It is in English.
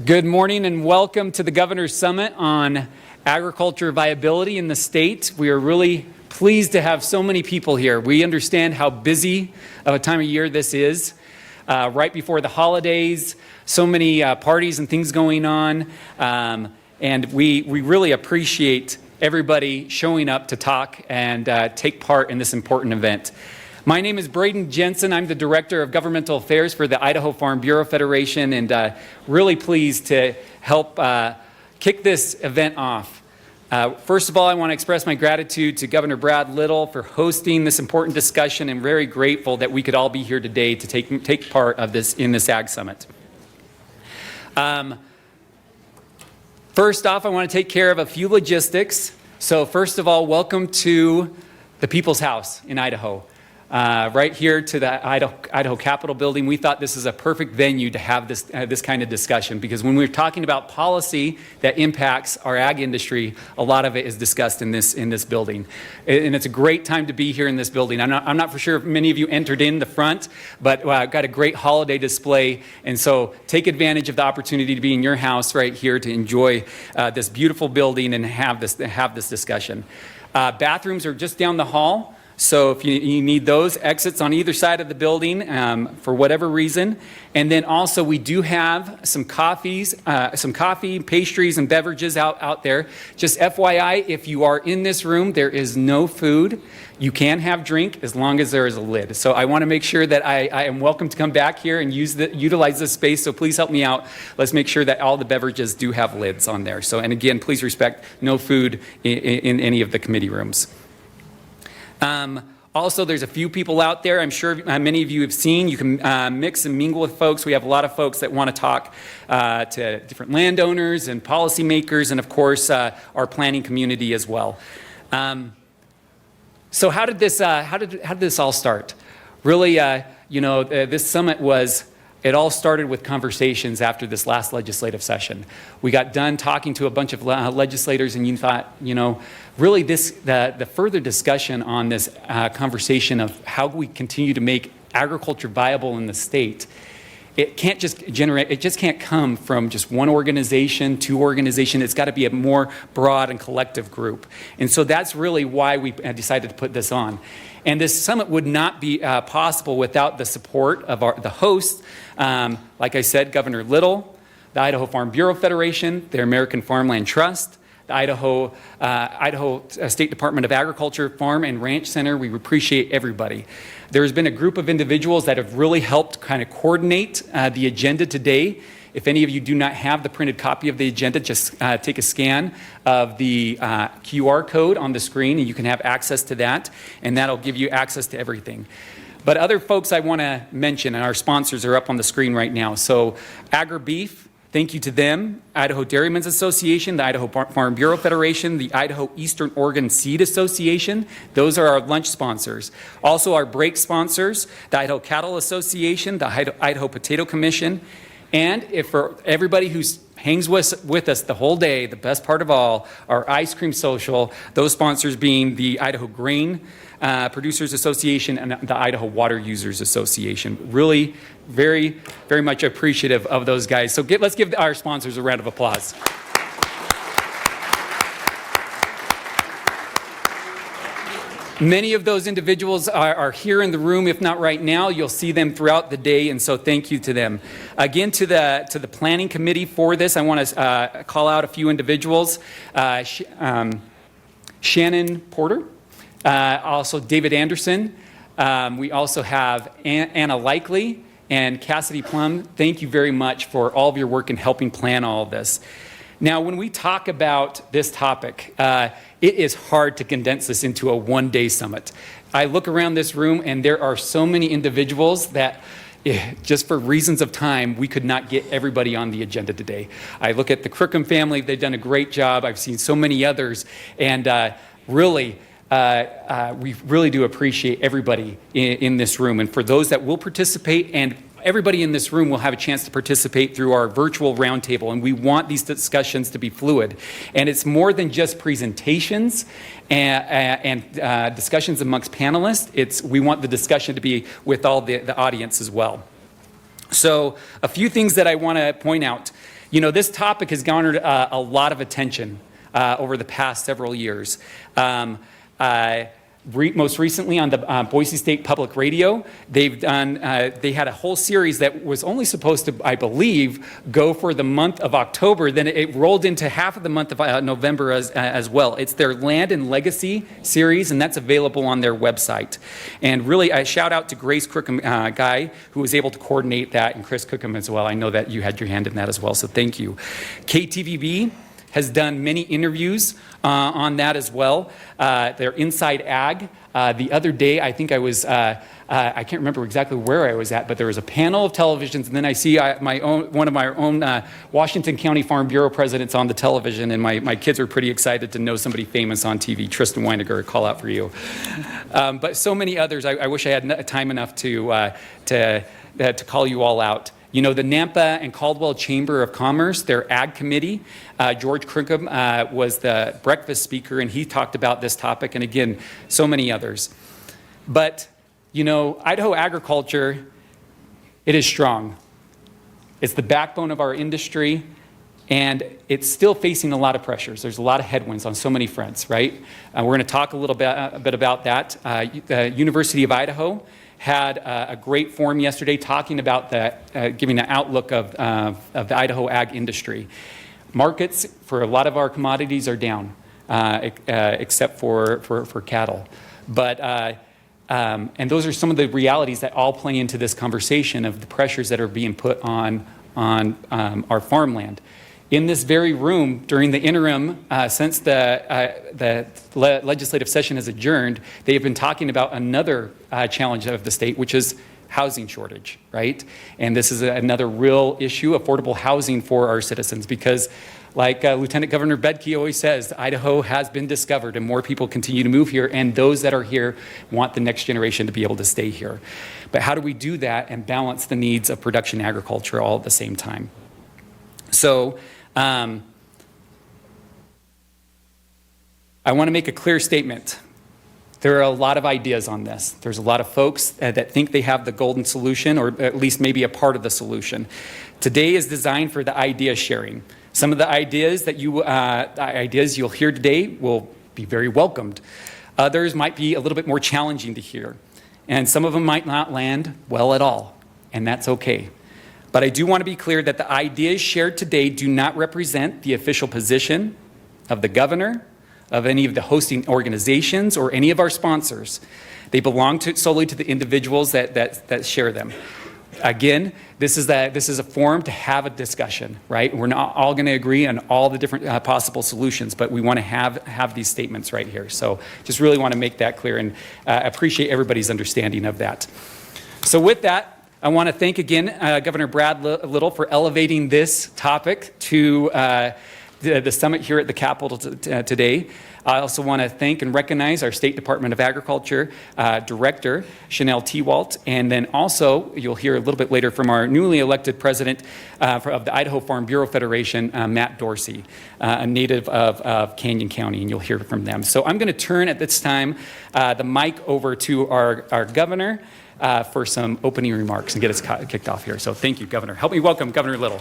Good morning and welcome to the Governor's Summit on Agriculture Viability in the state. We are really pleased to have so many people here. We understand how busy of a time of year this is. Right before the holidays, so many parties and things going on. And we really appreciate everybody showing up to talk and take part in this important event. My name is Braden Jensen. I'm the Director of Governmental Affairs for the Idaho Farm Bureau Federation, and really pleased to help kick this event off. First of all, I want to express my gratitude to Governor Brad Little for hosting this important discussion, and very grateful that we could all be here today to take part of this in this Ag Summit. First off, I want to take care of a few logistics. So first of all, welcome to the People's House in Idaho. Right here to the Idaho Capitol building. We thought this is a perfect venue to have this kind of discussion, because when we're talking about policy that impacts our ag industry, a lot of it is discussed in this building. And it's a great time to be here in this building. I'm not for sure if many of you entered in the front, but got a great holiday display. And so take advantage of the opportunity to be in your house right here to enjoy this beautiful building and have this discussion. Bathrooms are just down the hall. So if you need those, exits on either side of the building for whatever reason. And then also we do have some coffee, pastries, and beverages out there. Just FYI, if you are in this room, there is no food. You can have drink as long as there is a lid. So I want to make sure that I am welcome to come back here and utilize this space. So please help me out. Let's make sure that all the beverages do have lids on there. So, and again, please respect no food in any of the committee rooms. Also, there's a few people out there I'm sure many of you have seen. You can mix and mingle with folks. We have a lot of folks that want to talk to different landowners and policymakers, and of course our planning community as well. So how did this all start? Really, this summit it all started with conversations after this last legislative session. We got done talking to a bunch of legislators, and you thought, really the further discussion on this conversation of how we continue to make agriculture viable in the state, it just can't come from just one organization, two organizations. It's got to be a more broad and collective group. And so that's really why we decided to put this on. And this summit would not be possible without the support of the host. Like I said, Governor Little, the Idaho Farm Bureau Federation, the American Farmland Trust, the Idaho State Department of Agriculture Farm and Ranch Center. We appreciate everybody. There's been a group of individuals that have really helped kind of coordinate the agenda today. If any of you do not have the printed copy of the agenda, just take a scan of the QR code on the screen and you can have access to that, and that'll give you access to everything. But other folks I want to mention, and our sponsors are up on the screen right now. So AgriBeef, thank you to them. Idaho Dairymen's Association, the Idaho Farm Bureau Federation, the Idaho Eastern Oregon Seed Association. Those are our lunch sponsors. Also our break sponsors, the Idaho Cattle Association, the Idaho Potato Commission. And if for everybody who hangs with us the whole day, the best part of all, our ice cream social, those sponsors being the Idaho Grain Producers Association and the Idaho Water Users Association. Really, very, very much appreciative of those guys. So let's give our sponsors a round of applause. Many of those individuals are here in the room. If not right now, you'll see them throughout the day, and so thank you to them. Again, to the planning committee for this, I want to call out a few individuals. Shannon Porter, also David Anderson. We also have Anna Likely and Cassidy Plum. Thank you very much for all of your work in helping plan all of this. Now, when we talk about this topic, it is hard to condense this into a one-day summit. I look around this room and there are so many individuals that just for reasons of time, we could not get everybody on the agenda today. I look at the Crookham family, they've done a great job. I've seen so many others, and we really do appreciate everybody in this room. And for those that will participate, and everybody in this room will have a chance to participate through our virtual roundtable, and we want these discussions to be fluid. And it's more than just presentations and discussions amongst panelists. We want the discussion to be with all the audience as well. So a few things that I want to point out. You know, this topic has garnered a lot of attention over the past several years. Most recently on the Boise State Public Radio, they had a whole series that was only supposed to, I believe, go for the month of October. Then it rolled into half of the month of November as well. It's their Land and Legacy series, and that's available on their website. And really, I shout out to Grace Crookham, Guy, who was able to coordinate that, and Chris Cookham as well. I know that you had your hand in that as well, so thank you. KTVB has done many interviews on that as well. They're Inside Ag. The other day, I think I was, I can't remember exactly where I was at, but there was a panel of televisions, and then I see one of my own Washington County Farm Bureau presidents on the television, and my kids are pretty excited to know somebody famous on TV. Tristan Weiniger, a call out for you. But so many others, I wish I had time enough to call you all out. You know, the Nampa and Caldwell Chamber of Commerce, their Ag Committee, George Crookham was the breakfast speaker, and he talked about this topic, and again, so many others. But, you know, Idaho agriculture, it is strong. It's the backbone of our industry, and it's still facing a lot of pressures. There's a lot of headwinds on so many fronts, right? We're going to talk a bit about that. The University of Idaho had a great forum yesterday talking about giving an outlook of the Idaho ag industry. Markets for a lot of our commodities are down, except for cattle. But, and those are some of the realities that all play into this conversation of the pressures that are being put on our farmland. In this very room, during the interim, since the legislative session has adjourned, they have been talking about another challenge of the state, which is housing shortage, right? And this is another real issue, affordable housing for our citizens, because like Lieutenant Governor Bedke always says, Idaho has been discovered and more people continue to move here, and those that are here want the next generation to be able to stay here. But how do we do that and balance the needs of production agriculture all at the same time? So, I want to make a clear statement. There are a lot of ideas on this. There's a lot of folks that think they have the golden solution, or at least maybe a part of the solution. Today is designed for the idea sharing. Some of the ideas that you'll hear today will be very welcomed. Others might be a little bit more challenging to hear. And some of them might not land well at all, and that's okay. But I do want to be clear that the ideas shared today do not represent the official position of the governor, of any of the hosting organizations, or any of our sponsors. They belong solely to the individuals that share them. Again, this is a forum to have a discussion, right? We're not all going to agree on all the different possible solutions, but we want to have these statements right here. So just really want to make that clear, and appreciate everybody's understanding of that. So with that, I want to thank again Governor Brad Little for elevating this topic to the summit here at the Capitol today. I also want to thank and recognize our State Department of Agriculture Director, Chanel Tewalt, and then also you'll hear a little bit later from our newly elected president of the Idaho Farm Bureau Federation, Matt Dorsey, a native of Canyon County, and you'll hear from them. So I'm going to turn at this time the mic over to our governor for some opening remarks and get us kicked off here. So thank you, Governor. Help me welcome Governor Little.